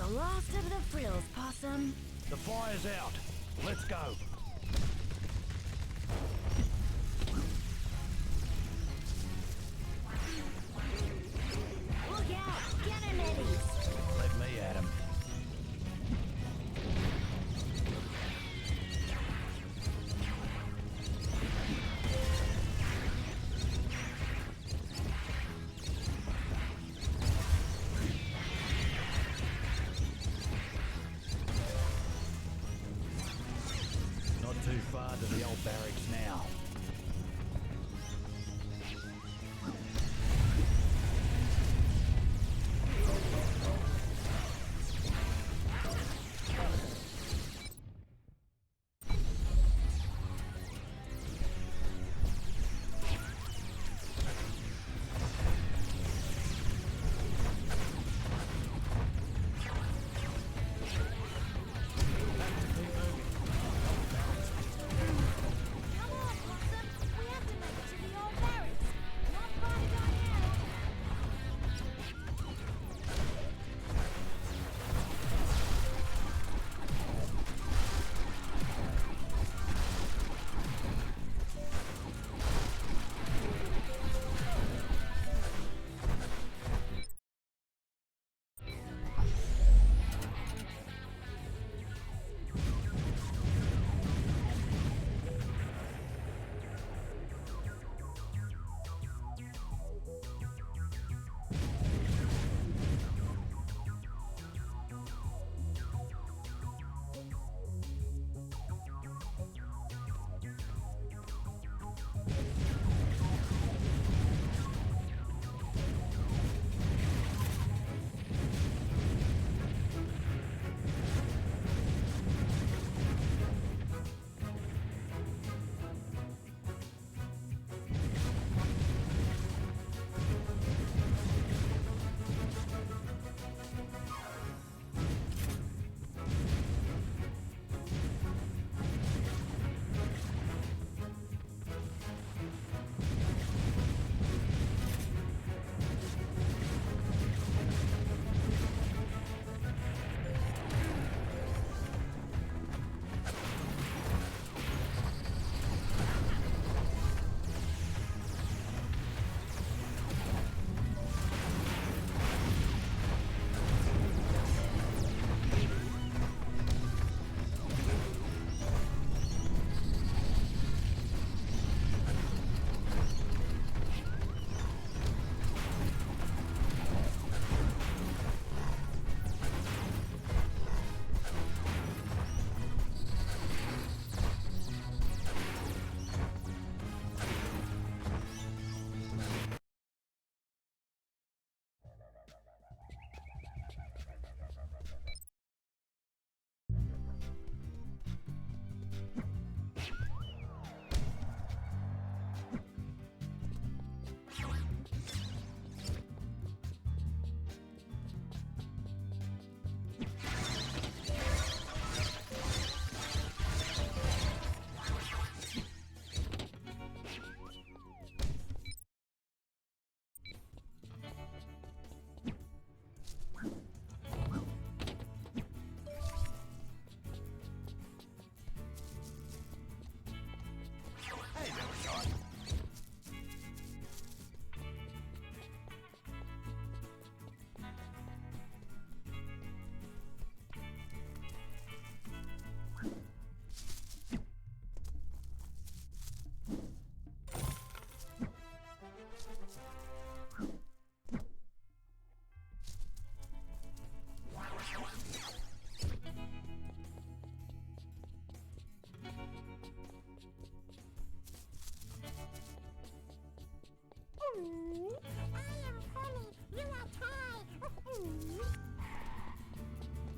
the last of the frills, Possum. The fire's out. Let's go. Look out! Get him, Eddies! Let me at him. Not too far to the old barracks now. Come on, Possum! We have to make it to the old barracks! Not far to go now!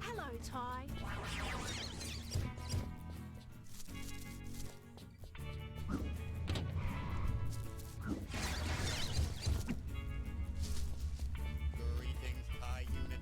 Hello, Ty. Greetings, high unit.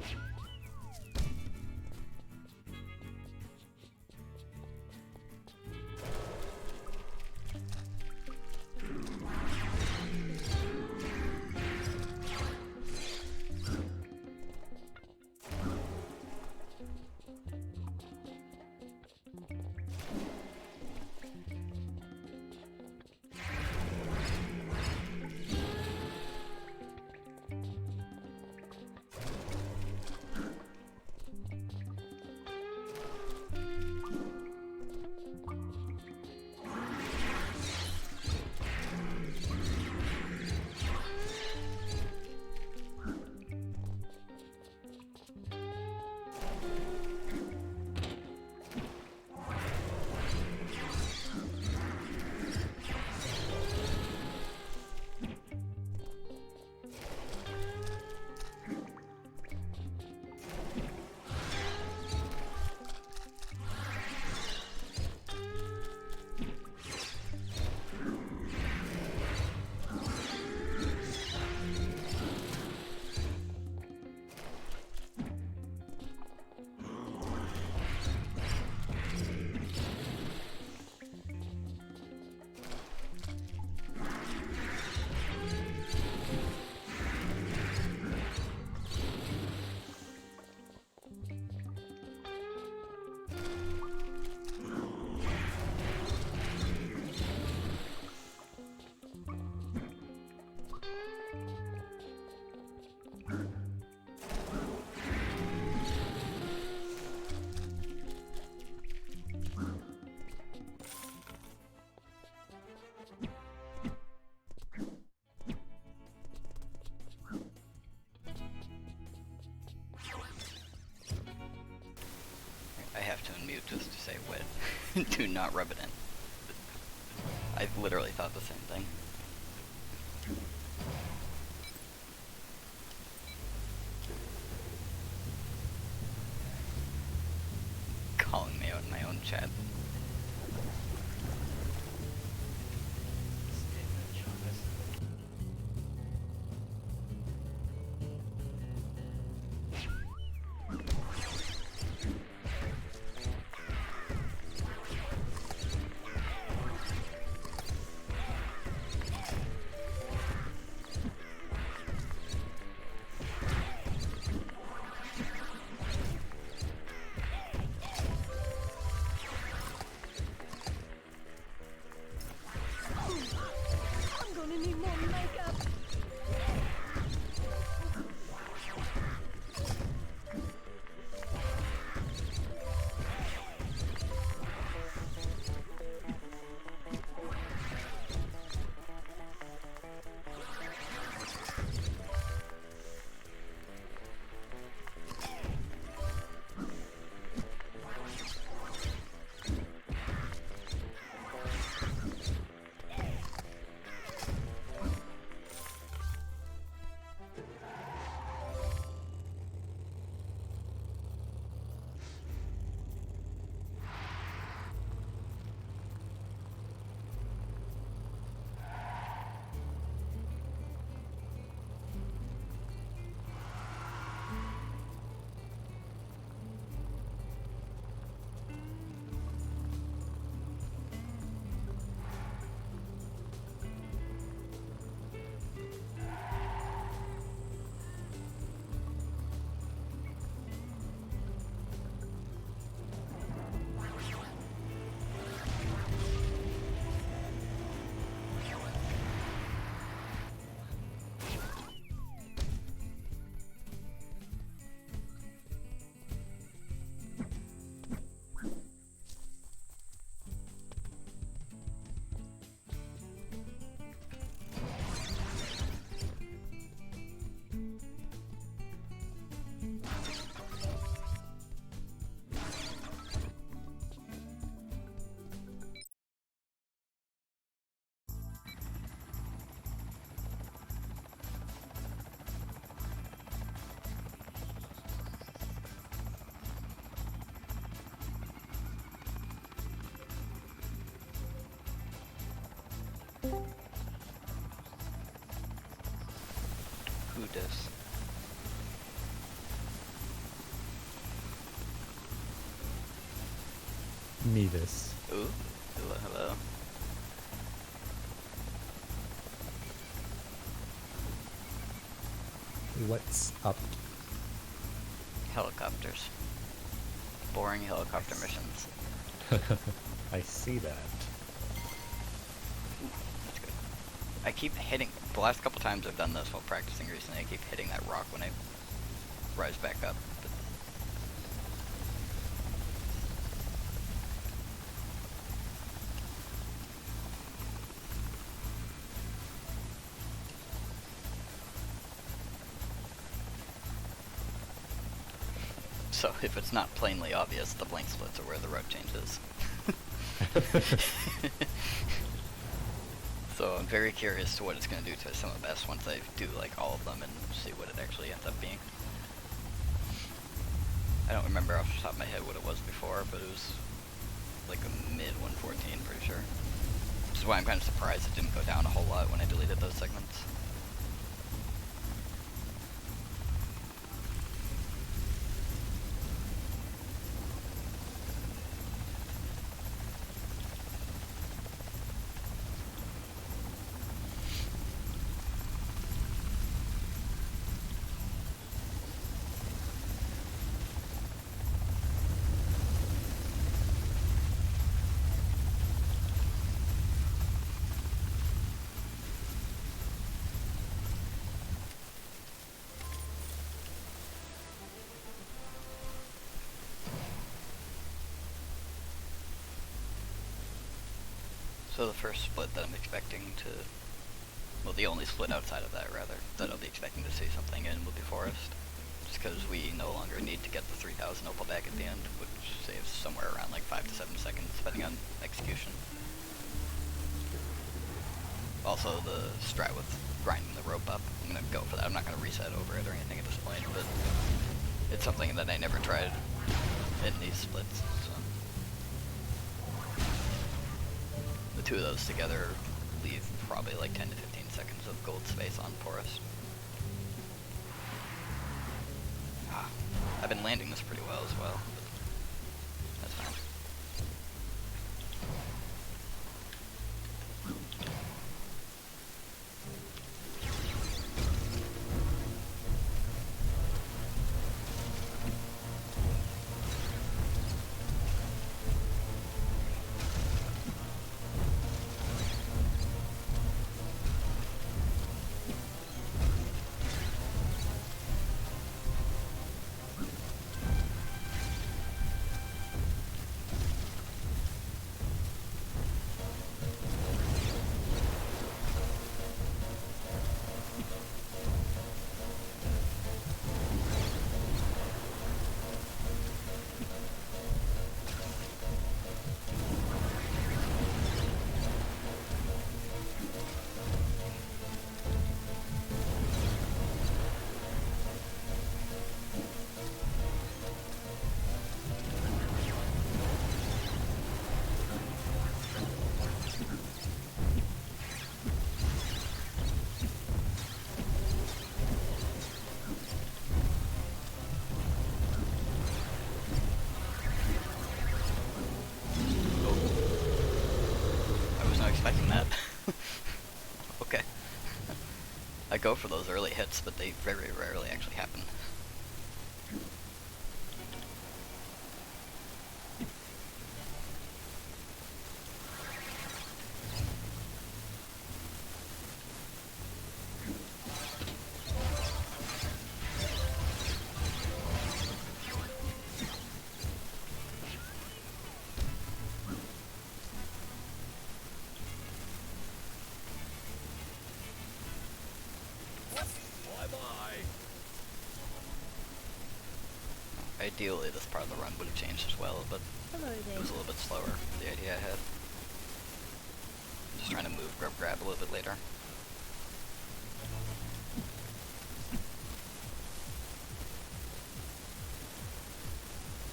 Do not rub it in. I literally thought the same thing. Calling me out in my own chat. I'm gonna need more makeup. Who does? Nevis. Ooh. Hello, hello. What's up? Helicopters. Boring helicopter missions. I see that. That's good. I keep hitting, the last couple times I've done this while practicing recently, I keep hitting that rock when I rise back up. But so if it's not plainly obvious, the blank splits are where the road changes. So I'm very curious to what it's going to do to some of S once I do like all of them and see what it actually ends up being. I don't remember off the top of my head what it was before, but it was like a mid 114, pretty sure. Which is why I'm kind of surprised it didn't go down a whole lot when I deleted those segments. So the first split that I'm expecting to, well, the only split outside of that, rather, that I'll be expecting to see something in will be Forest. just because we no longer need to get the 3,000 opal back at the end, which saves somewhere around like 5 to 7 seconds, depending on execution. Also, the strat with grinding the rope up, I'm gonna go for that. I'm not gonna reset over it or anything at this point, but it's something that I never tried in these splits. So. The two of those together leave probably like 10 to 15 seconds of gold space on Porous. I've been landing this pretty well as well, but that's fine. Expecting that. Okay. I go for those early hits, but they very rarely actually happen. Ideally, this part of the run would have changed as well, but Hello it there. was a little bit slower, the idea I had. Just trying to move, grab a little bit later.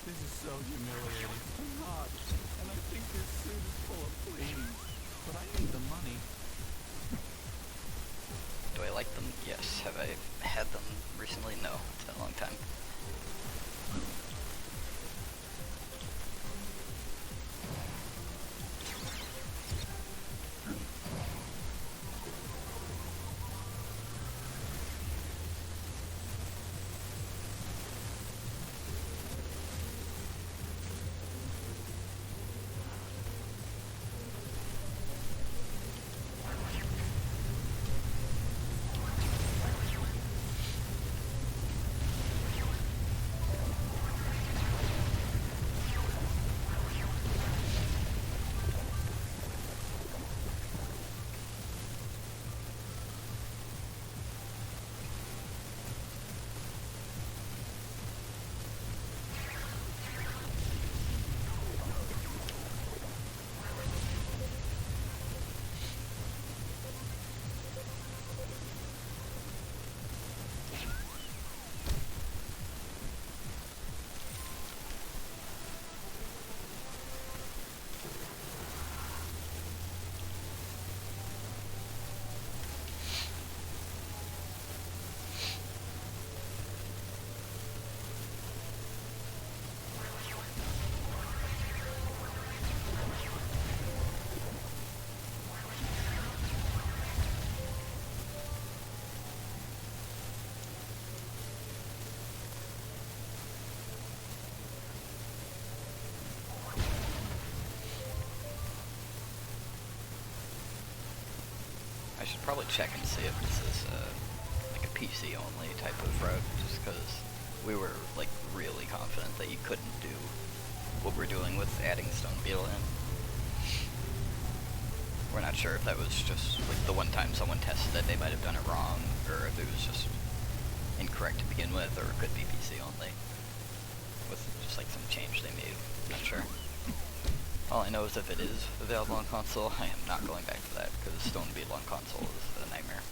This is so humiliating. I'm hot, and I think this suit is full of fleas. But I need the money. Do I like them? Yes. Have I had them recently? No. It's been a long time. I should probably check and see if this is like a PC only type of route, just because we were like really confident that you couldn't do what we're doing with adding Stone Beetle in. We're not sure if that was just like the one time someone tested it, they might have done it wrong, or if it was just incorrect to begin with, or it could be PC only. With just like some change they made. Not sure. All I know is if it is available on console, I am not going back to that, because Stone Beetle on console is a nightmare.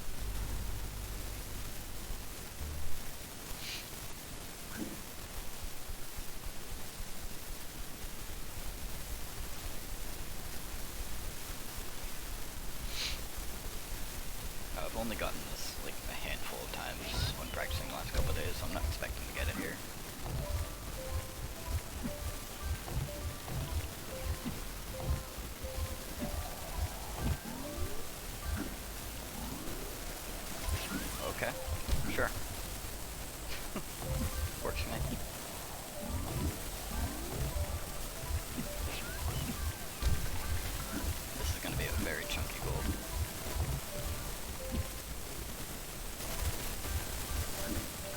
I've only gotten this like a handful of times when practicing the last couple of days, so I'm not expecting to get it here. Okay, sure. Works for me. This is gonna be a very chunky gold.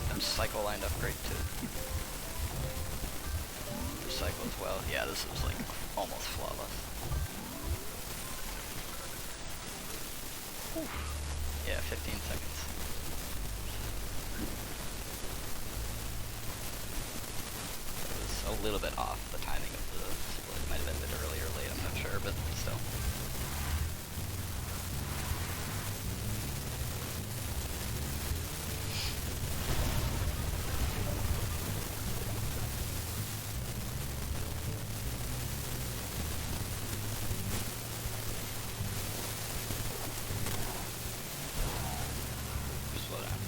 Them cycle lined up great too. The cycle as well. Yeah, this is like almost flawless. Whew. Yeah, 15 seconds. It was a little bit off the timing of the split. It might have been a bit early or late, I'm not sure, but still. Slow down.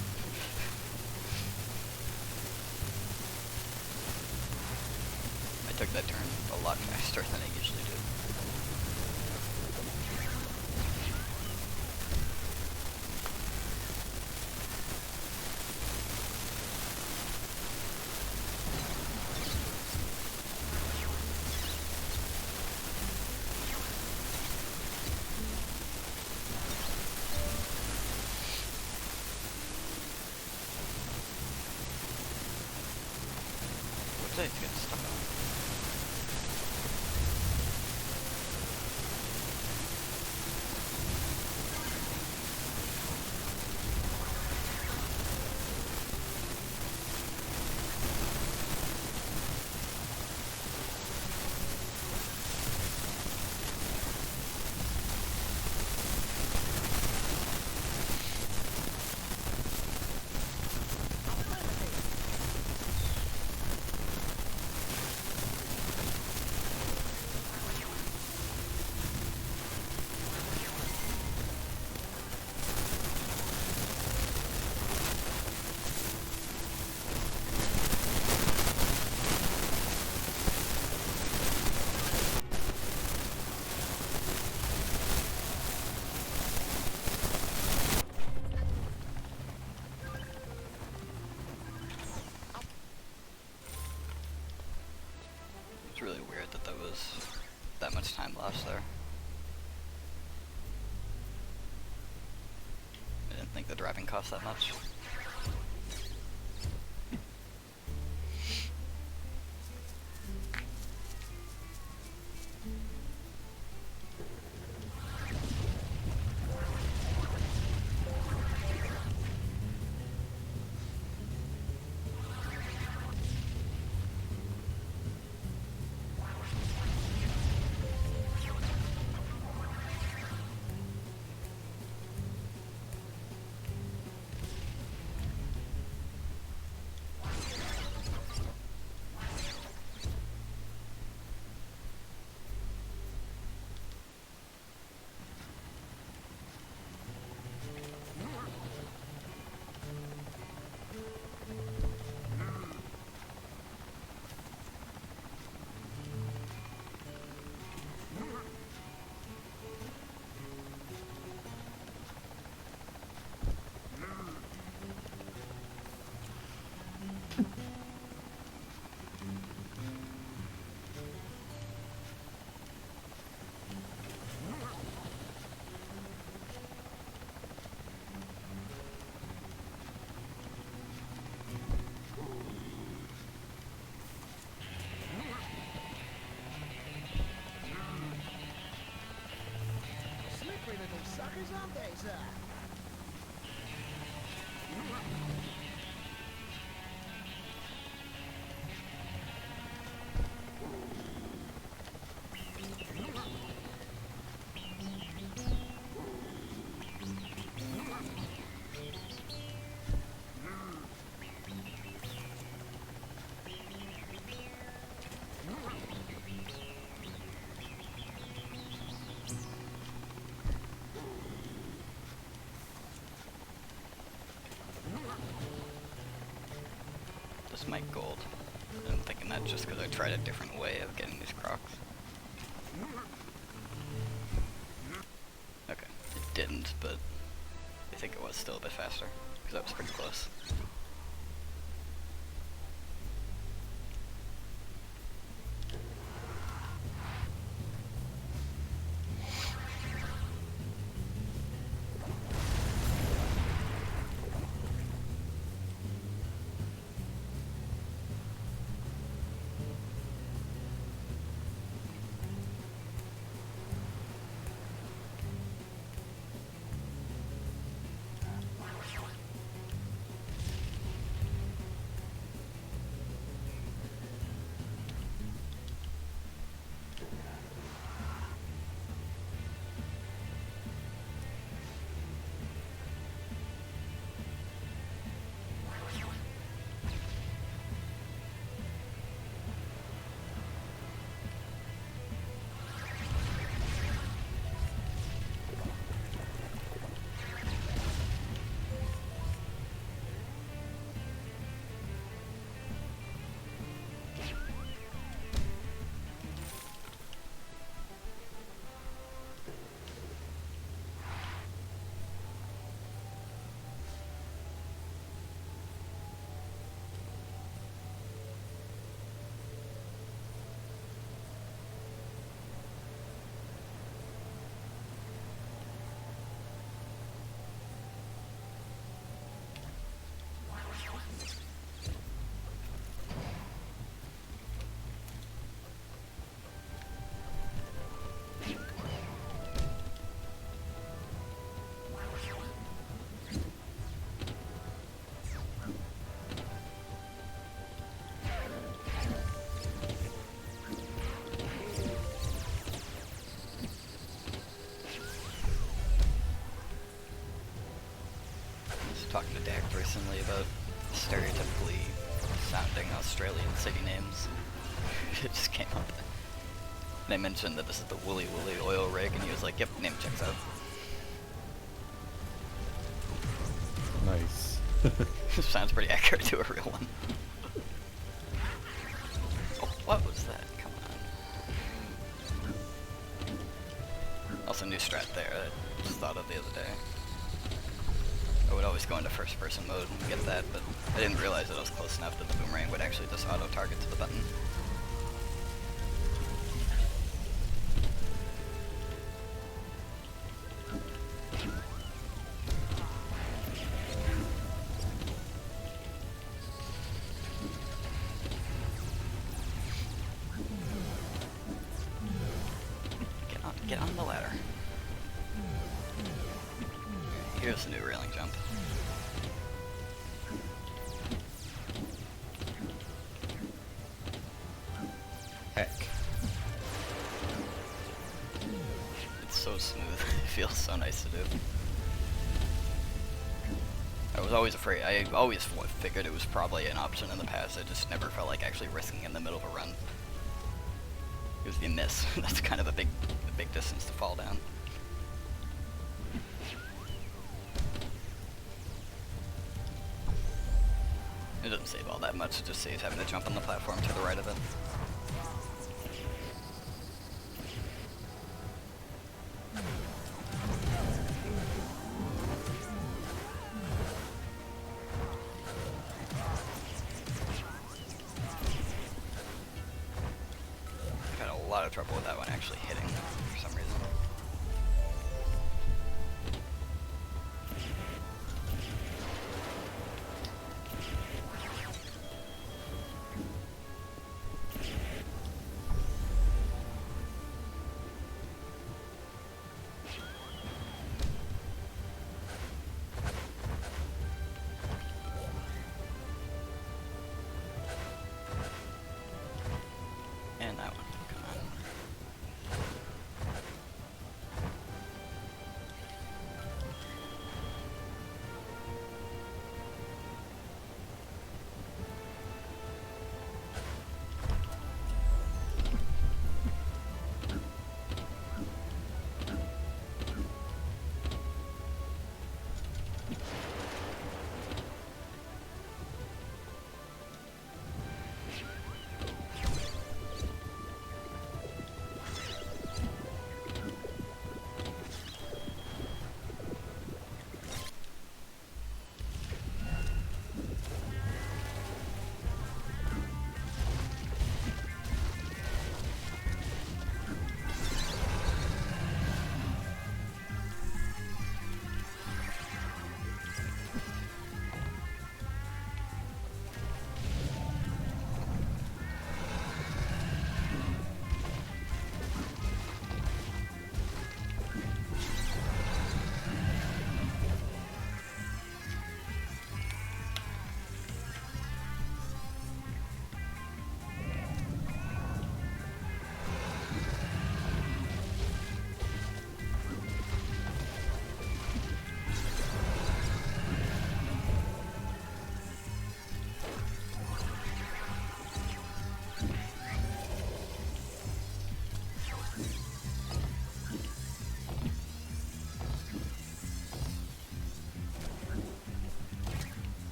I took that turn a lot faster than I usually do. What's it? It's getting stuck on. It's really weird that there was that much time lost there. I didn't think the driving cost that much. Suckers, aren't they, sir? just Mike Gold. I'm thinking that just because I tried a different way of getting these crocs. Okay, it didn't, but I think it was still a bit faster, because that was pretty close. Talking to Dak recently about stereotypically sounding Australian city names. It just came up. And I mentioned that this is the Woolly Woolly oil rig, and he was like, yep, name checks out. Nice. Sounds pretty accurate to a real one. Oh, what was that? Come on. Also, new strat there, I just thought of the other day. I would always go into first person mode and get that, but I didn't realize that I was close enough that the boomerang would actually just auto target to the button. Get on the ladder. Here's the new railing jump. Heck. It's so smooth. It feels so nice to do. I was always afraid. I always figured it was probably an option in the past. I just never felt like actually risking in the middle of a run. Because if you miss, that's kind of a big distance to fall down. It doesn't save all that much, it just saves having to jump on the platform to the right of it. I've had a lot of trouble with that one actually hitting for some reason. And that one, come on.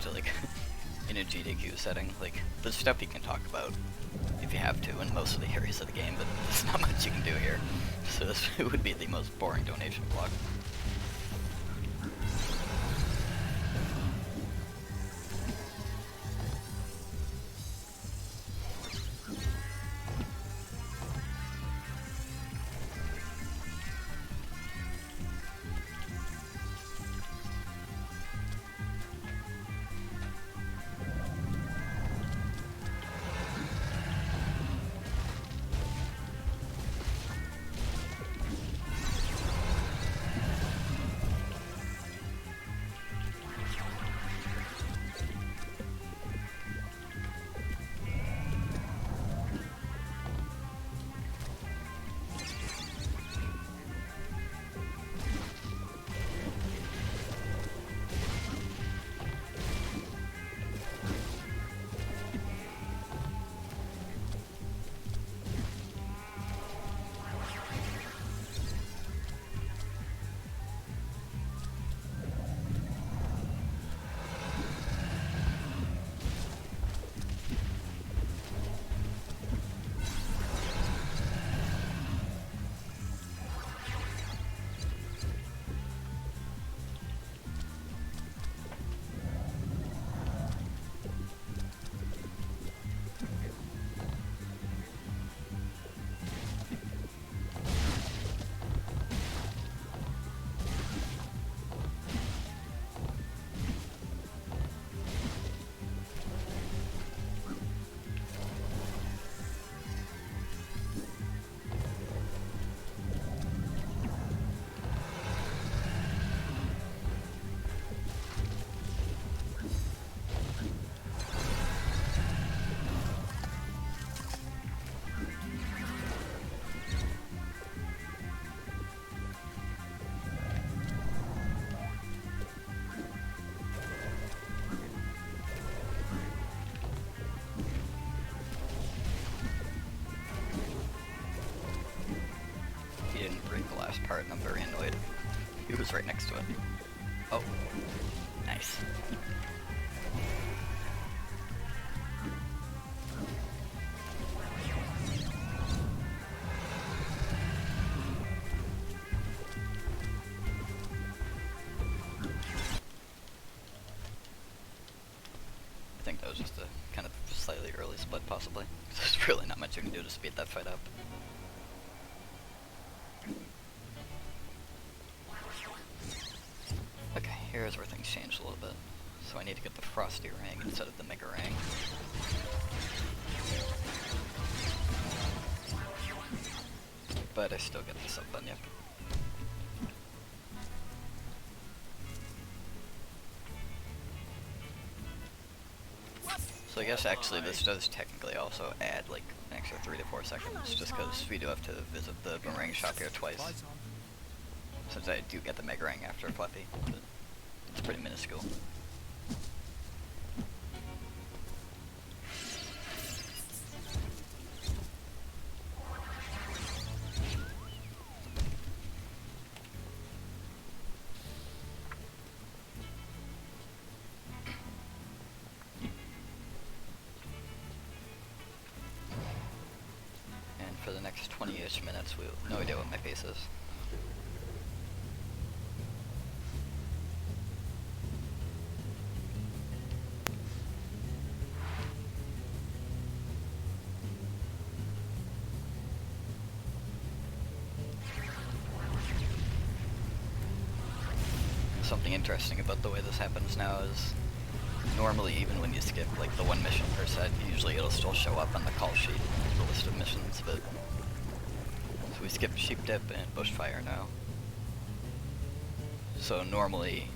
to like in a GDQ setting. Like there's stuff you can talk about if you have to in most of the areas of the game, but there's not much you can do here. So this would be the most boring donation block. Part, and I'm very annoyed. He was right next to it. Oh, nice. I think that was just a kind of slightly early split, possibly. There's really not much you can do to speed that fight up. Here's where things changed a little bit. So I need to get the Frosty Ring instead of the Mega Ring. But I still get the Sub Bunyip. So I guess actually this does technically also add like an extra 3 to 4 seconds, just because we do have to visit the Boomerang shop here twice. Since I do get the Mega Ring after Fluffy. But it's pretty minuscule. And for the next 20-ish minutes, we have no idea what my pace is. Something interesting about the way this happens now is normally even when you skip like the one mission per set, usually it'll still show up on the call sheet, the list of missions, but so we skipped Sheep Dip and Bushfire now. So normally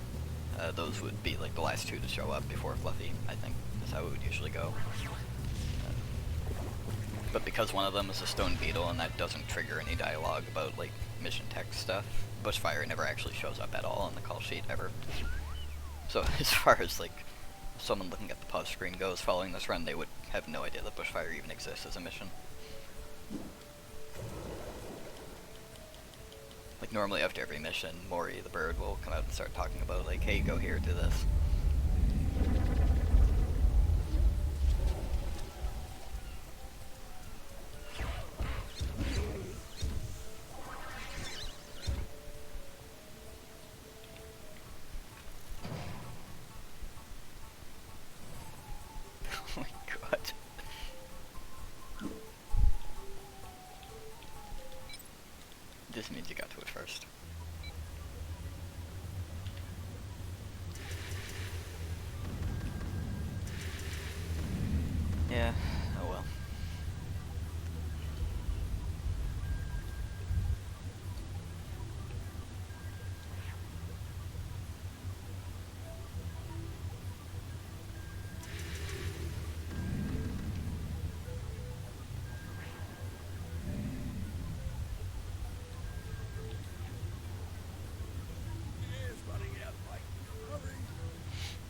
those would be like the last two to show up before Fluffy, I think, is how it would usually go. But because one of them is a Stone Beetle and that doesn't trigger any dialogue about like mission text stuff, Bushfire never actually shows up at all on the call sheet ever. So as far as like someone looking at the pause screen goes following this run, they would have no idea that Bushfire even exists as a mission. Like normally after every mission, Mori the bird will come out and start talking about like, hey, go here, do this. just means you got to it first. Yeah, oh well. It's running out, Mike. Hurry. All this treasure.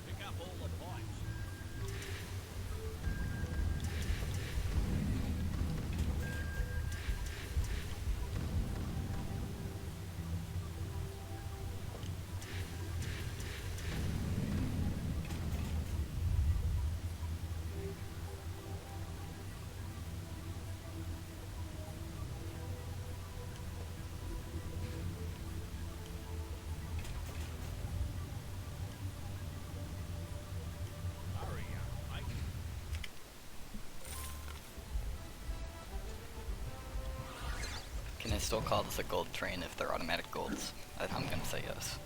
Pick up all the pipes. Hurry up, Mike. Can I still call this a gold train if they're automatic golds? I'm gonna say yes.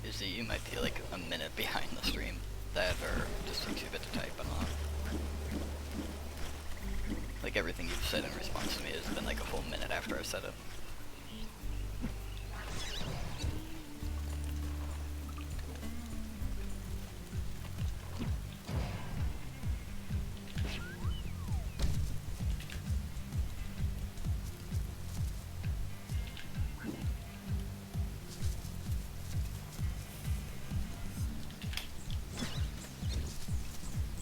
Usually you might be like a minute behind the stream. That or just takes you a bit to type, I don't know. Like everything you've said in response to me has been like a full minute after I said it.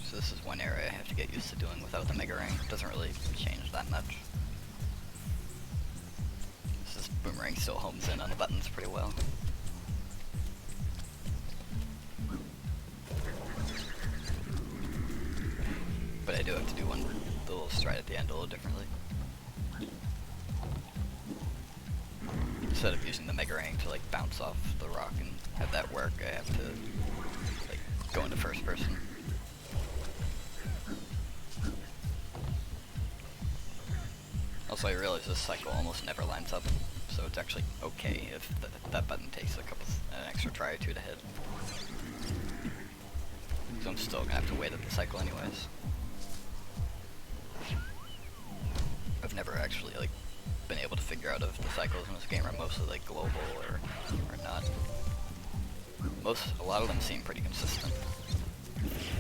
So this is one area I have to get used to doing without the Mega Ring. It doesn't really change that much. This Boomerang still homes in on the buttons pretty well. But I do have to do the little stride at the end a little differently. instead of using the Megarang to like bounce off the rock and have that work, I have to like go into first person. Also, I realize this cycle almost never lines up, so it's actually okay if that button takes an extra try or two to hit. So I'm still gonna have to wait at the cycle anyways. I've never actually like been able to figure out if the cycles in this game are mostly like global or not. A lot of them seem pretty consistent,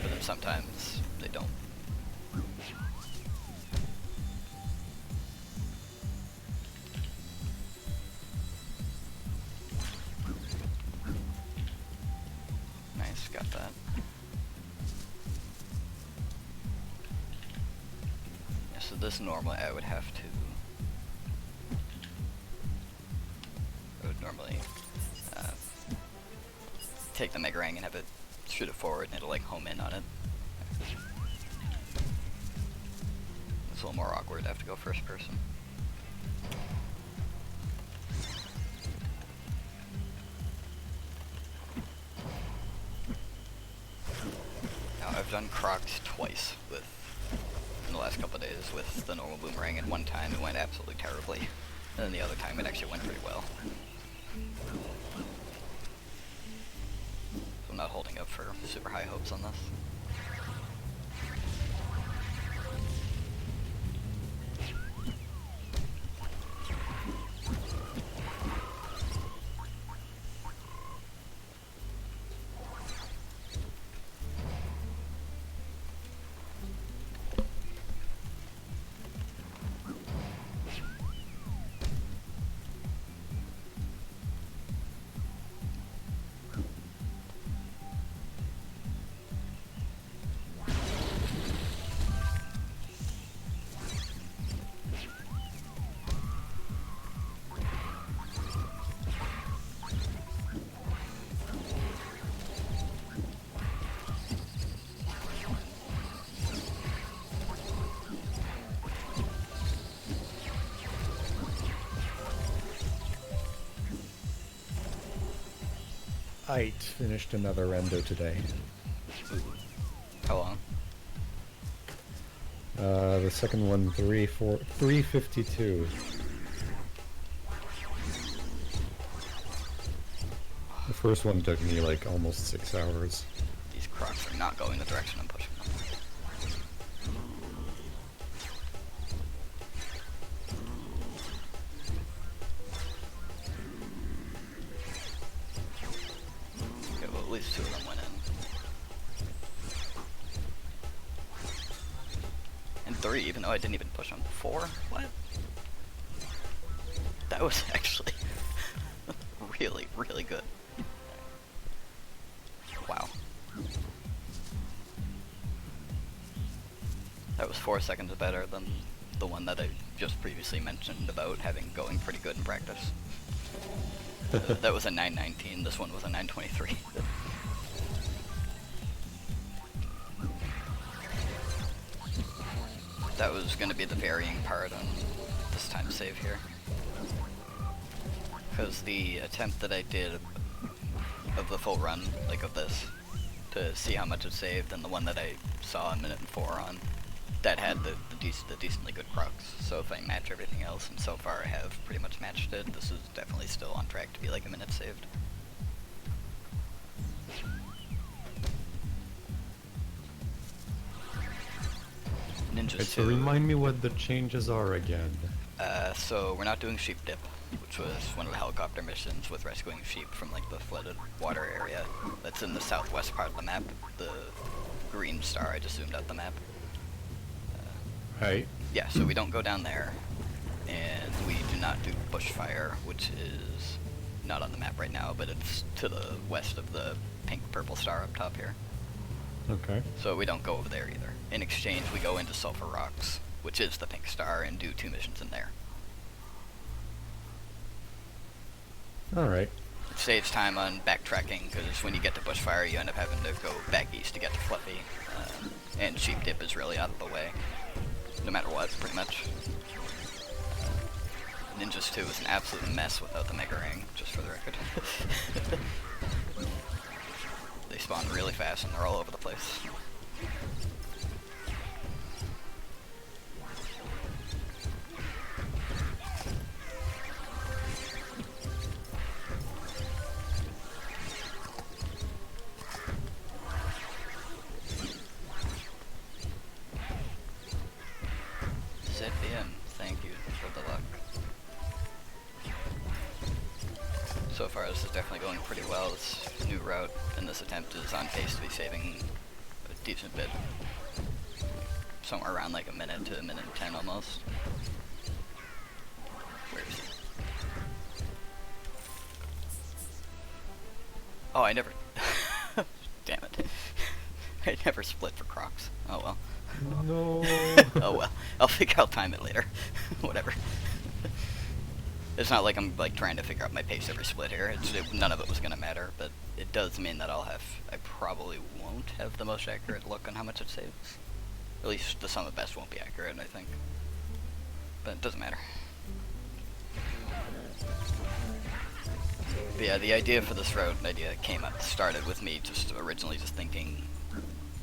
but then sometimes they don't. Nice, got that. Yeah, so this normally I would have to. I would normally take the Megarang and have it shoot it forward and it'll like home in on it. It's a little more awkward to have to go first person. Now I've done Crocs twice in the last couple of days with the normal boomerang, and one time it went absolutely terribly, and then the other time it actually went pretty well. So I'm not holding up for super high hopes on this. I finished another endo today. How long? The second one, 352. The first one took me like almost 6 hours. These Crocs are not going the direction I'm pushing them. Okay, well at least 2 of them went in. And 3, even though I didn't even push on 4? What? That was actually really, really good. Wow. That was 4 seconds better than the one that I just previously mentioned about having going pretty good in practice. That was a 9:19, this one was a 9:23. That was going to be the varying part on this time save here. Because the attempt that I did of the full run, like of this, to see how much it saved, and the one that I saw in minute 4 on, that had the decently good Crocs. So if I match everything else, and so far I have pretty much matched it, this is definitely still on track to be like a minute saved. Ninja Okay, so 2. remind me what the changes are again. So we're not doing sheep dip, which was one of the helicopter missions with rescuing sheep from like the flooded water area that's in the southwest part of the map. The green star, I just zoomed out the map. Right. Yeah, so we don't go down there, and we do not do bushfire, which is not on the map right now, but it's to the west of the pink-purple star up top here. Okay. So we don't go over there either. In exchange, we go into Sulphur Rocks, which is the pink star, and do 2 missions in there. Alright. It saves time on backtracking, because when you get to bushfire, you end up having to go back east to get to Fluffy, and sheep dip is really out of the way, no matter what, pretty much. Ninjas 2 is an absolute mess without the Mega Ring, just for the record. They spawn really fast and they're all over the place. ZBM, thank you for the luck. So far this is definitely going pretty well. This new route in this attempt is on pace to be saving a decent bit. Somewhere around like a minute to a minute and 10 almost. Where is he? Oh, I never... Damn it. I never split for Crocs. Oh well. No. Oh well. I'll time it later. Whatever. It's not like I'm like trying to figure out my pace every split here. None of it was gonna matter, but it does mean that I probably won't have the most accurate look on how much it saves. At least the sum of best won't be accurate, I think. But it doesn't matter. But yeah, the idea for this route started with me originally just thinking,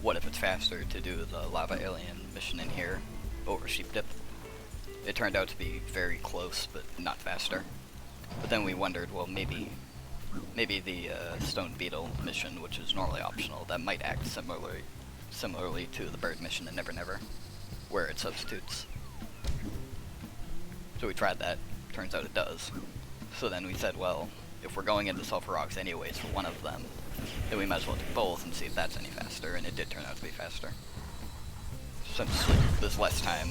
what if it's faster to do the lava alien mission in here over Sheep Dip? It turned out to be very close, but not faster. But then we wondered, well, maybe the Stone Beetle mission, which is normally optional, that might act similarly to the bird mission in Never Never, where it substitutes. So we tried that. Turns out it does. So then we said, well, if we're going into Sulphur Rocks anyways for one of them, then we might as well do both and see if that's any faster, and it did turn out to be faster. Since there's less time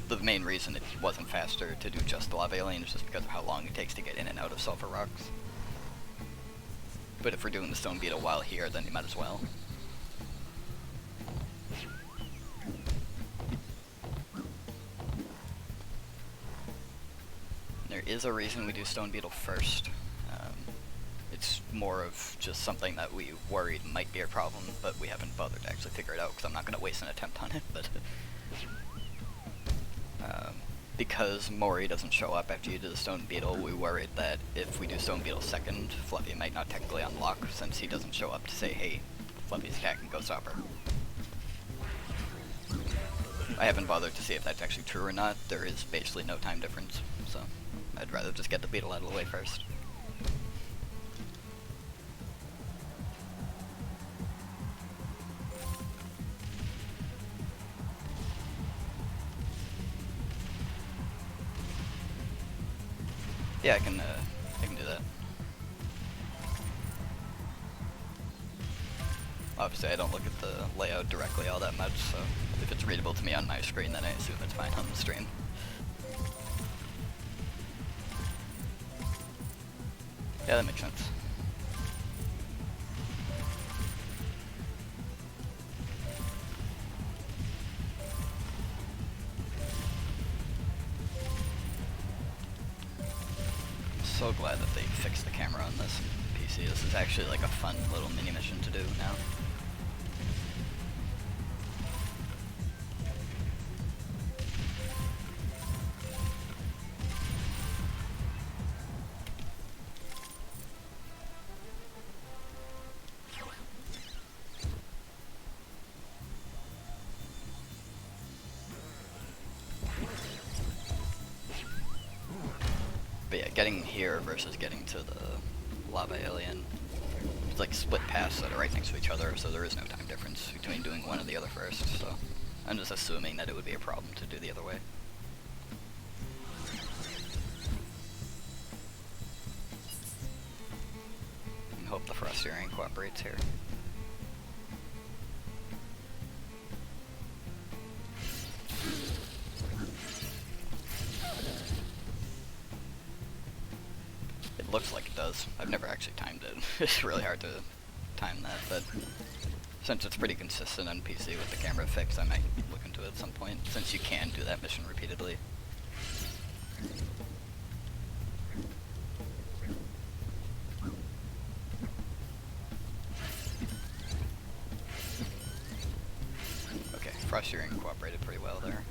the main reason it wasn't faster to do just the Lava Alien is just because of how long it takes to get in and out of Sulphur Rocks. But if we're doing the Stone Beetle while here, then you might as well. There is a reason we do Stone Beetle first. It's more of just something that we worried might be a problem, but we haven't bothered to actually figure it out because I'm not going to waste an attempt on it. But because Mori doesn't show up after you do the Stone Beetle, we worried that if we do Stone Beetle second, Fluffy might not technically unlock since he doesn't show up to say, hey, Fluffy's attacking, go stop her. I haven't bothered to see if that's actually true or not. There is basically no time difference, so I'd rather just get the Beetle out of the way first. Yeah, I can do that. Obviously, I don't look at the layout directly all that much, so if it's readable to me on my screen, then I assume it's fine on the stream. Yeah, that makes sense. So glad that they fixed the camera on this PC. This is actually like a fun little mini mission to do now. But yeah, getting here versus getting to the Lava Alien, it's like split paths that are right next to each other, so there is no time difference between doing one or the other first, so I'm just assuming that it would be a problem to do the other way. And hope the Frosty Ring cooperates here. Looks like it does. I've never actually timed it. It's really hard to time that, but since it's pretty consistent on PC with the camera fixed, I might look into it at some point, since you can do that mission repeatedly. Okay, Frosty Ring cooperated pretty well there.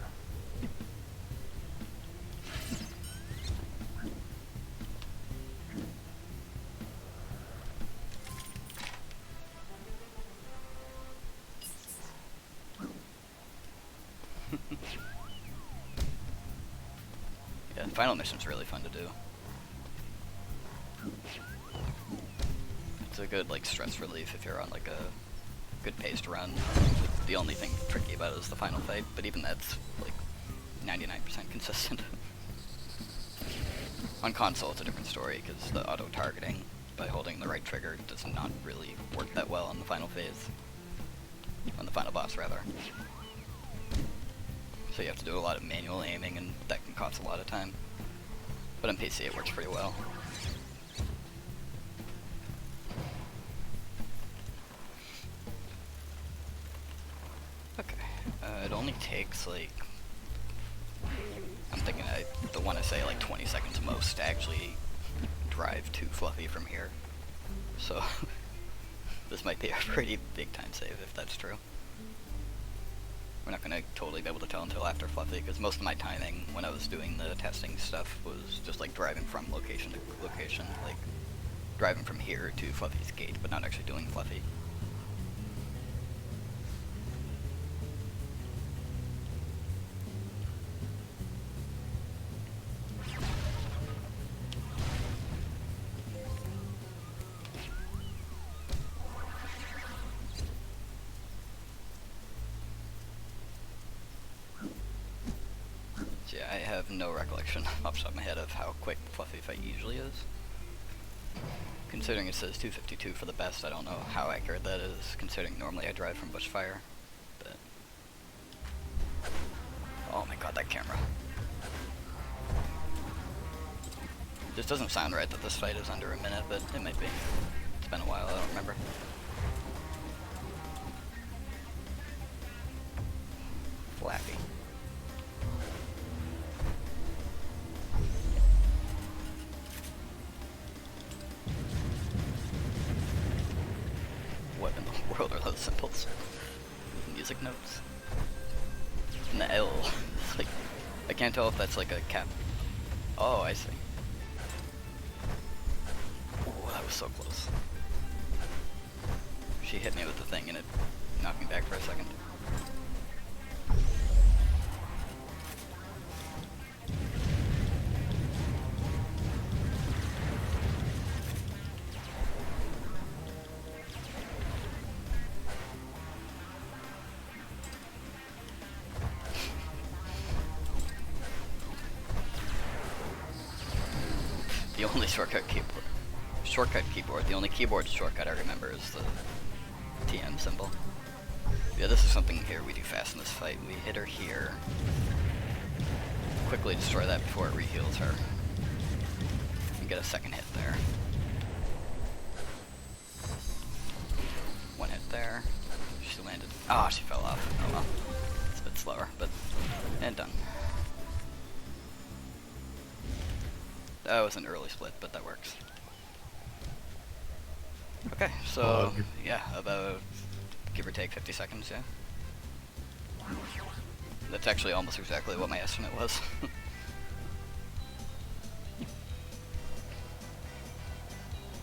Yeah, the final mission's really fun to do. It's a good like stress relief if you're on like a good paced run. The only thing tricky about it is the final fight, but even that's like 99% consistent. On console it's a different story because the auto targeting by holding the right trigger does not really work that well on the final phase. On the final boss rather. So you have to do a lot of manual aiming and that can cost a lot of time. But on PC it works pretty well. Okay, it only takes like, I'm thinking I want to say like 20 seconds most to actually drive to Fluffy from here. So this might be a pretty big time save if that's true. We're not going to totally be able to tell until after Fluffy, because most of my timing when I was doing the testing stuff was just like driving from location to location, like driving from here to Fluffy's gate, but not actually doing Fluffy. Yeah, I have no recollection off the top of my head of how quick Fluffy fight usually is. Considering it says 252 for the best, I don't know how accurate that is, considering normally I drive from Bushfire. But oh my god, that camera. This doesn't sound right that this fight is under a minute, but it might be. It's been a while, I don't remember. Flappy. What in the world are those symbols? Music notes? And the L. It's like, I can't tell if that's like a cap. Oh, I see. Oh, that was so close. She hit me with the thing and it knocked me back for a second. The only shortcut keyboard, the only keyboard shortcut I remember is the TM symbol. Yeah, this is something here we do fast in this fight. We hit her here. Quickly destroy that before it re-heals her. And get a second hit there. One hit there. She landed. Ah, she fell off. Oh well. It's a bit slower, but and done. That was an early split, but that works. Okay, so yeah, about give or take 50 seconds, yeah. That's actually almost exactly what my estimate was.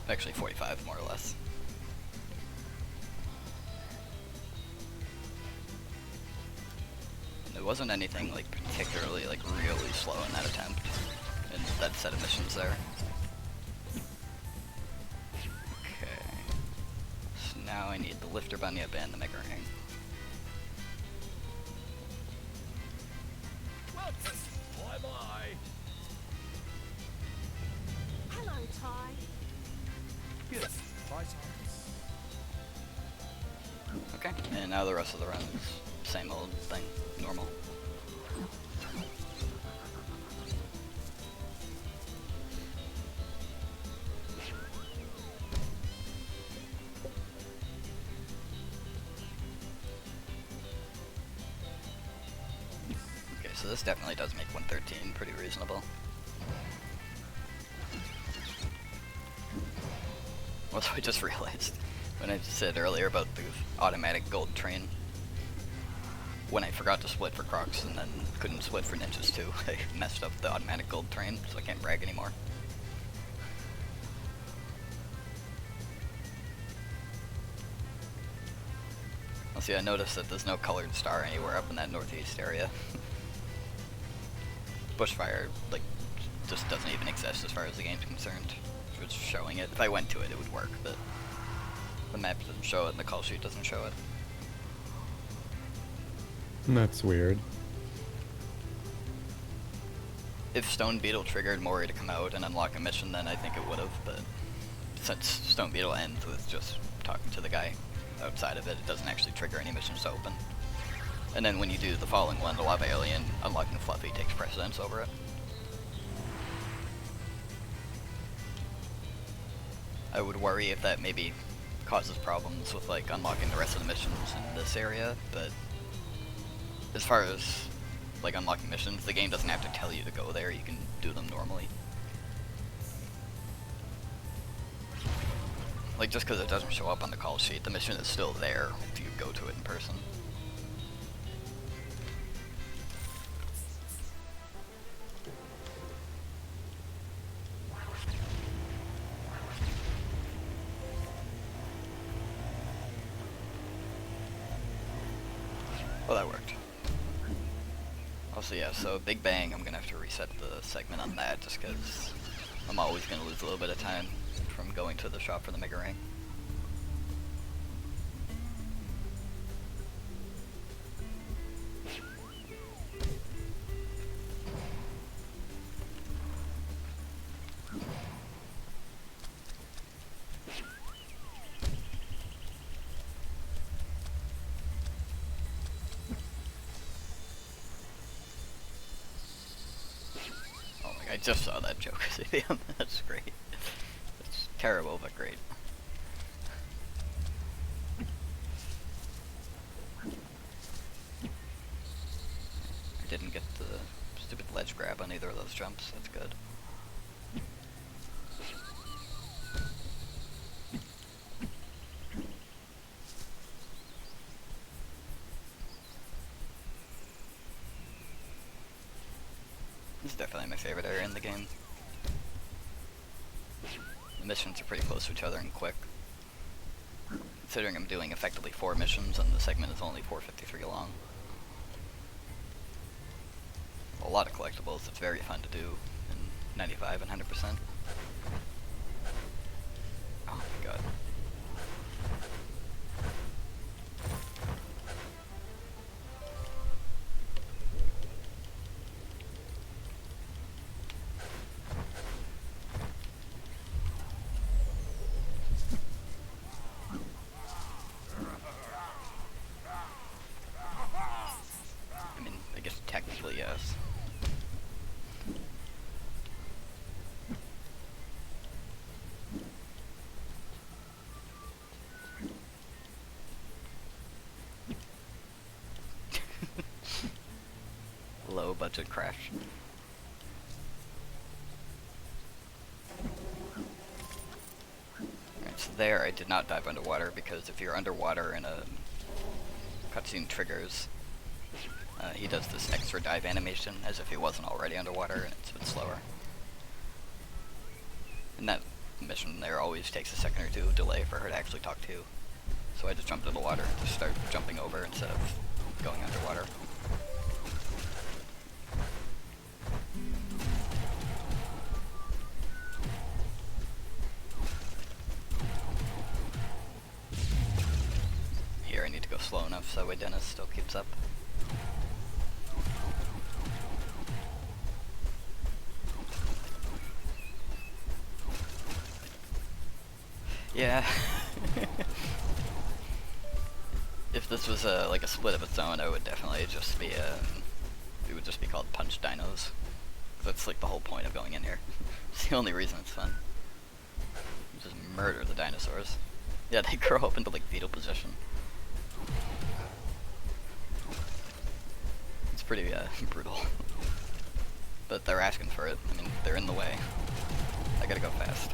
Actually 45 more or less. And there wasn't anything like particularly like really slow in that attempt. And that set of missions there. Okay. So now I need the lifter bunyip and the mega ring. Bye-bye. Hello, Ty. Yes, bye, Tom. Okay, and now the rest of the run is same old thing, normal. So this definitely does make 113 pretty reasonable. Also, I just realized when I said earlier about the automatic gold train, when I forgot to split for Crocs and then couldn't split for Ninjas too, I messed up the automatic gold train, so I can't brag anymore. Also, I noticed that there's no colored star anywhere up in that northeast area. Bushfire, like, just doesn't even exist as far as the game's concerned. It's showing it. If I went to it, it would work, but the map doesn't show it and the call sheet doesn't show it. That's weird. If Stone Beetle triggered Mori to come out and unlock a mission, then I think it would have, but since Stone Beetle ends with just talking to the guy outside of it, it doesn't actually trigger any missions to open. And then when you do the following one, the Lava Alien, unlocking Fluffy takes precedence over it. I would worry if that maybe causes problems with like unlocking the rest of the missions in this area, but as far as like unlocking missions, the game doesn't have to tell you to go there, you can do them normally. Like just because it doesn't show up on the call sheet, the mission is still there if you go to it in person. Well, that worked. Also, yeah, so Big Bang, I'm gonna have to reset the segment on that just because I'm always gonna lose a little bit of time from going to the shop for the Mega Ring. I just saw that joke. That's great. It's terrible, but great. I didn't get the stupid ledge grab on either of those jumps. That's good. This is definitely my favorite area in the game. The missions are pretty close to each other and quick. Considering I'm doing effectively 4 missions and the segment is only 4:53 long. A lot of collectibles, it's very fun to do in 95 and 100%. Oh my god. Technically, yes. Low budget crash. Alright, so there I did not dive underwater because if you're underwater and a cutscene triggers, he does this extra dive animation as if he wasn't already underwater, and it's a bit slower. And that mission there always takes a second or two delay for her to actually talk to you. So I just jumped in the water to start jumping over instead of going underwater. Here I need to go slow enough so that way Dennis still keeps up. Yeah. If this was like a split of its own, it would definitely just be it would just be called Punch Dinos. That's like the whole point of going in here. It's the only reason it's fun. You just murder the dinosaurs. Yeah, they grow up into like fetal position. It's pretty brutal. But they're asking for it. I mean, they're in the way. I gotta go fast.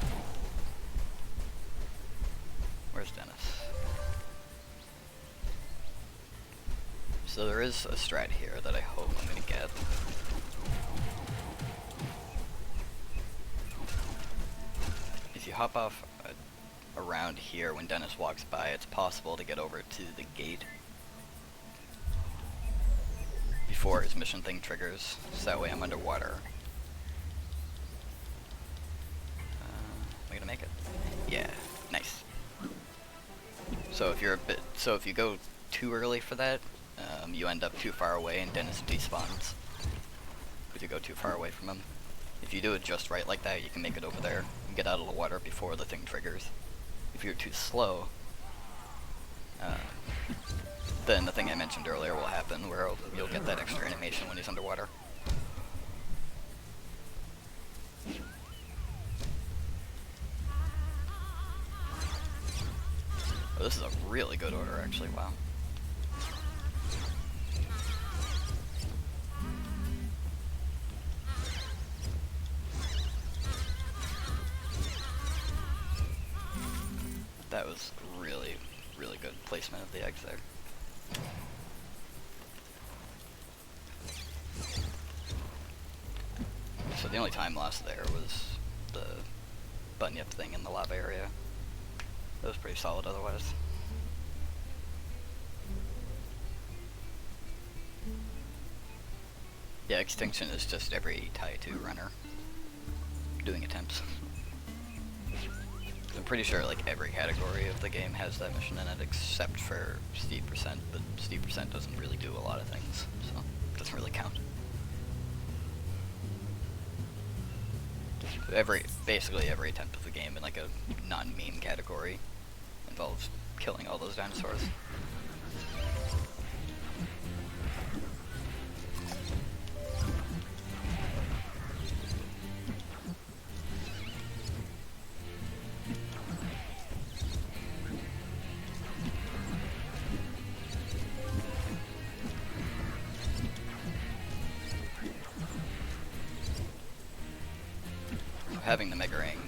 Where's Dennis? So there is a strat here that I hope I'm gonna get. If you hop off around here when Dennis walks by, it's possible to get over to the gate before his mission thing triggers, so that way I'm underwater. Yeah, nice. So if if you go too early for that, you end up too far away and Dennis despawns. If you go too far away from him. If you do it just right like that, you can make it over there and get out of the water before the thing triggers. If you're too slow, then the thing I mentioned earlier will happen, where you'll get that extra animation when he's underwater. Oh, this is a really good order, actually, wow. That was really, really good placement of the eggs there. So the only time lost there was the bunyip thing in the lava area. That was pretty solid otherwise. Yeah, extinction is just every tie 2 runner doing attempts. I'm pretty sure like every category of the game has that mission in it except for Steve Percent, but Steve Percent doesn't really do a lot of things, so it doesn't really count. Basically every attempt of the game in like a non-meme category involves killing all those dinosaurs. Having the Mega Ring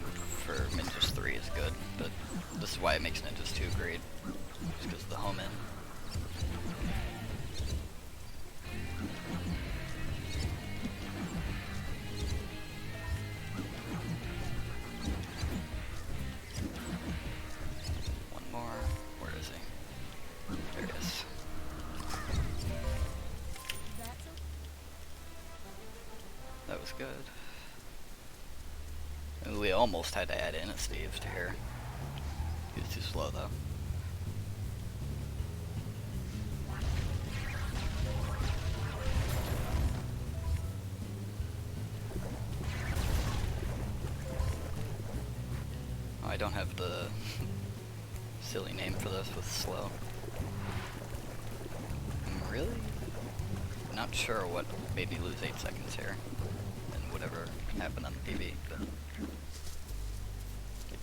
for Ninjas 3 is good, but this is why it makes Ninjas 2 great, just because of the home in. One more, where is he? There he is. That was good. We almost had to add in a Steve to here. He was too slow though. Oh, I don't have the silly name for this with slow. I'm really not sure what made me lose 8 seconds here. And whatever happened on the PB, but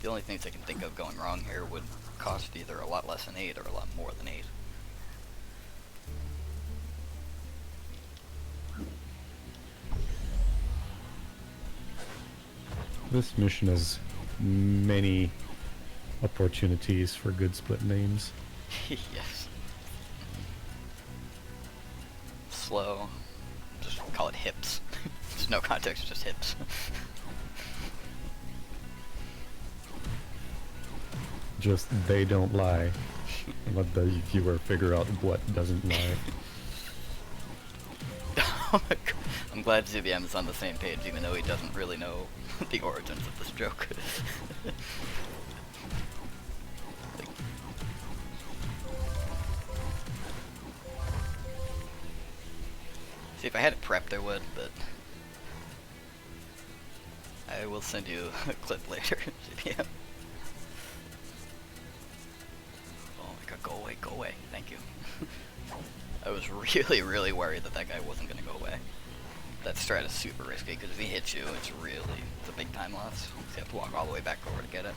the only things I can think of going wrong here would cost either a lot less than 8 or a lot more than 8. This mission has many opportunities for good split names. Yes. Slow. Just call it hips. There's no context, just hips. Just they don't lie. Let the viewer figure out what doesn't lie. Oh my God. I'm glad ZBM is on the same page, even though he doesn't really know the origins of this joke. See, if I had it prepped, I would, but I will send you a clip later, ZBM. Go away, thank you. I was really, really worried that that guy wasn't gonna go away. That strat is super risky, because if he hits you, it's a big time loss. You have to walk all the way back over to get it.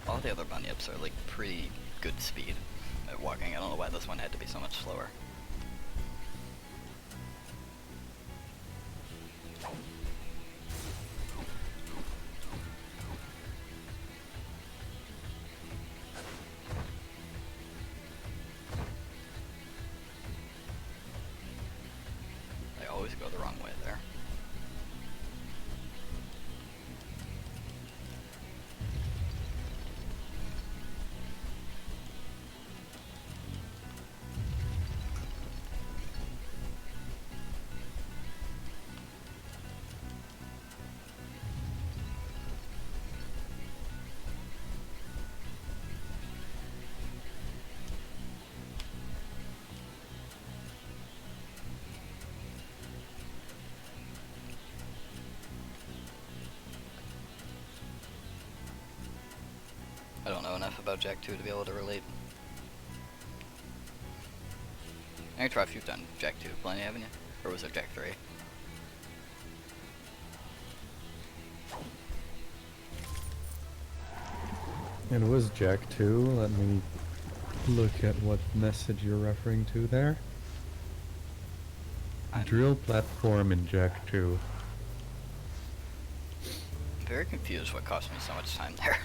All the other bunyips are like pretty good speed at walking. I don't know why this one had to be so much slower. don't know enough about Jack 2 to be able to relate. Airtrough, you've done Jack 2 plenty, haven't you? Or was it Jack 3? It was Jack 2. Let me look at what message you're referring to there. Drill platform in Jack 2. I'm very confused what cost me so much time there.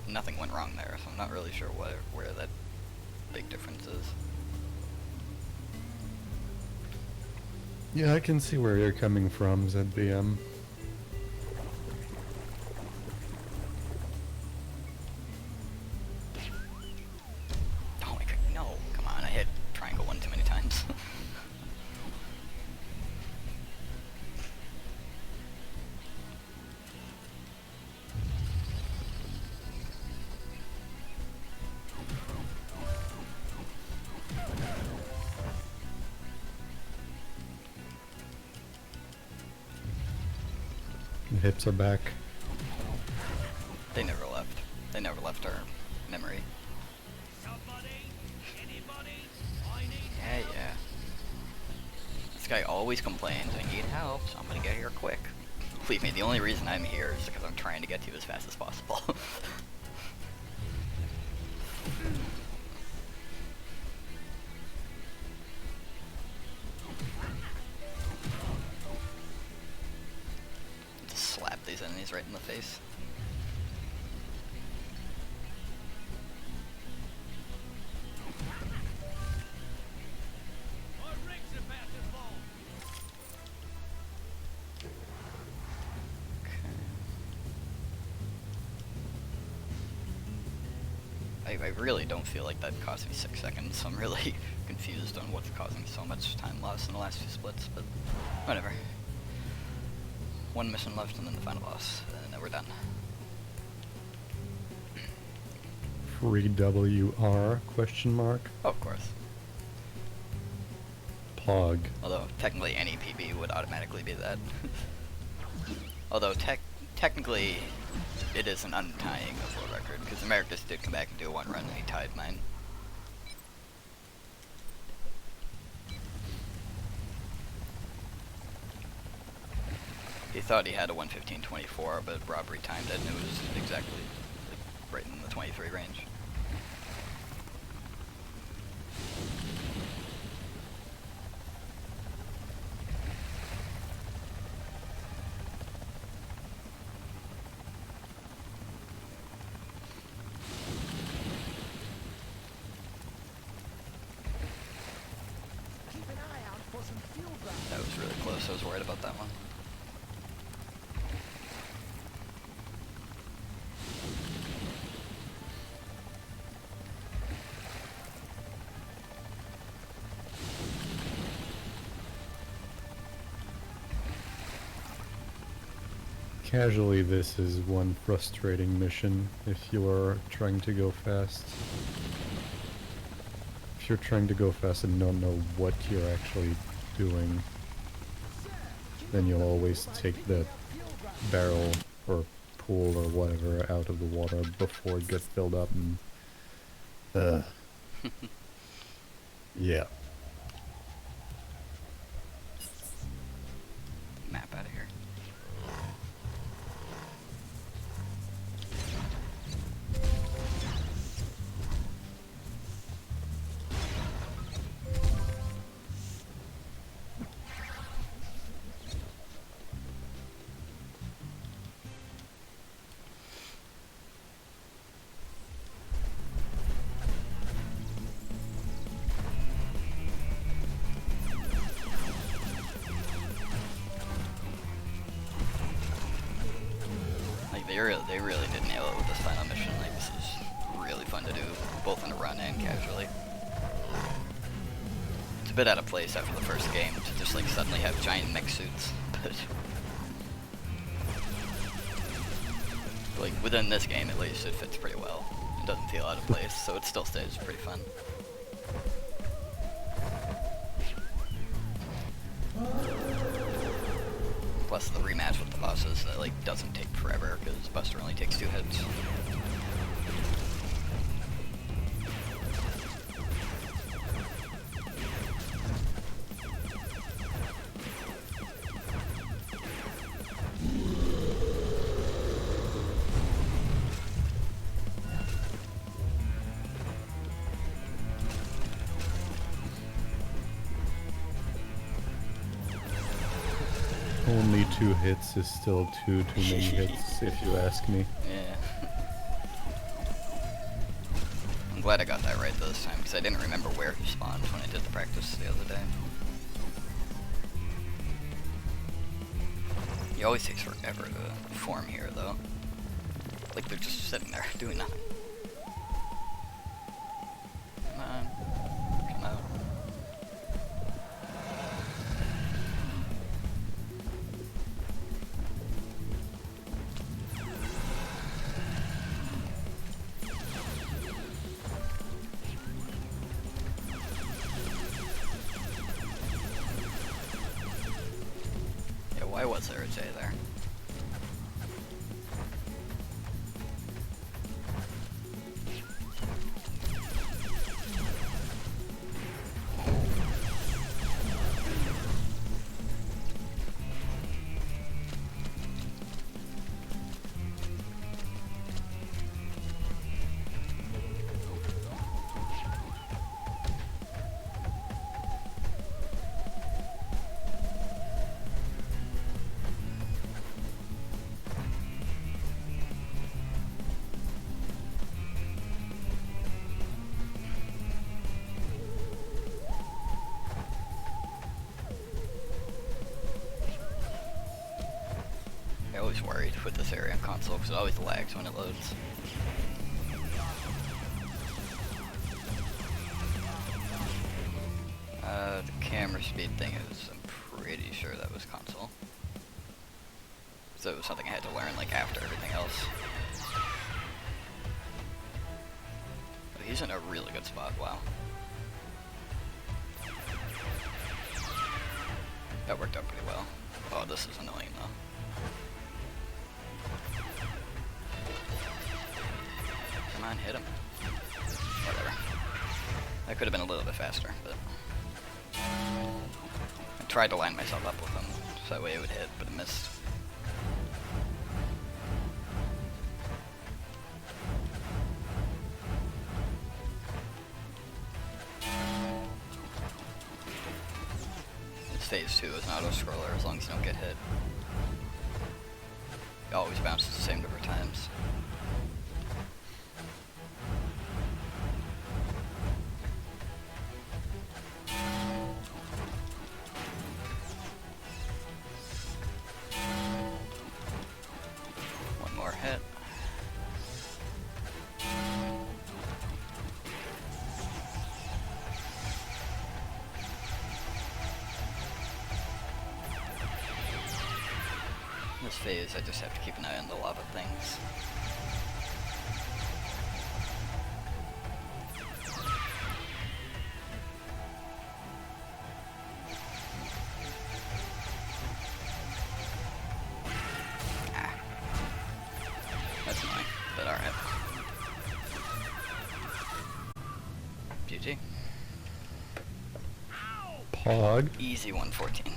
Nothing went wrong there, so I'm not really sure where that big difference is. Yeah, I can see where you're coming from, ZBM. Oh my god, no, come on, I hit triangle one too many times. The hips are back. They never left. They never left our memory. Yeah. This guy always complains, I need help, so I'm gonna get here quick. Believe me, the only reason I'm here is because I'm trying to get to you as fast as possible. Just slap these enemies right in the face. I really don't feel like that cost me 6 seconds, so I'm really confused on what's causing so much time loss in the last few splits, but whatever. One mission left and then the final boss, and then we're done. Free WR question mark. Oh, of course. Pog. Although technically any PB would automatically be that. Although technically it is an untying of world record, because Americus did come back and do one run and he tied mine. He thought he had a 1:15:24, but Robbery timed it and it was exactly like, right in the 23 range. That was really close, I was worried about that one. Casually, this is one frustrating mission if you are trying to go fast. If you're trying to go fast and don't know what you're actually doing, then you'll always take the barrel or pool or whatever out of the water before it gets filled up and yeah. Map out of here. They really did nail it with this final mission. Like, this is really fun to do, both in a run and casually. It's a bit out of place after the first game to just like suddenly have giant mech suits, but like within this game at least it fits pretty well. It doesn't feel out of place, so it still stays pretty fun. plus the rematch with the bosses that like doesn't take forever because Buster only takes 2 hits. Only 2 hits is still too many hits, if you ask me. Yeah. I'm glad I got that right this time because I didn't remember where he spawned when I did the practice the other day. He always takes forever to form here though. Like they're just sitting there doing nothing. Come on. Come out. Yeah, why was there a J there? I always worried with this area on console because it always lags when it loads. The camera speed thing is, I'm pretty sure that was console. So it was something I had to learn like after everything else. But he's in a really good spot, wow. That worked out pretty well. Oh, this is annoying though. Come on, hit him. Whatever. That could have been a little bit faster, but I tried to line myself up with him so that way it would hit, but it missed. This phase 2 is an auto-scroller as long as you don't get hit. It always bounces the same number of times. One more hit. This phase, I just have to keep an eye on the lava things. Ah. That's annoying, but alright. GG. Pog. Easy 114.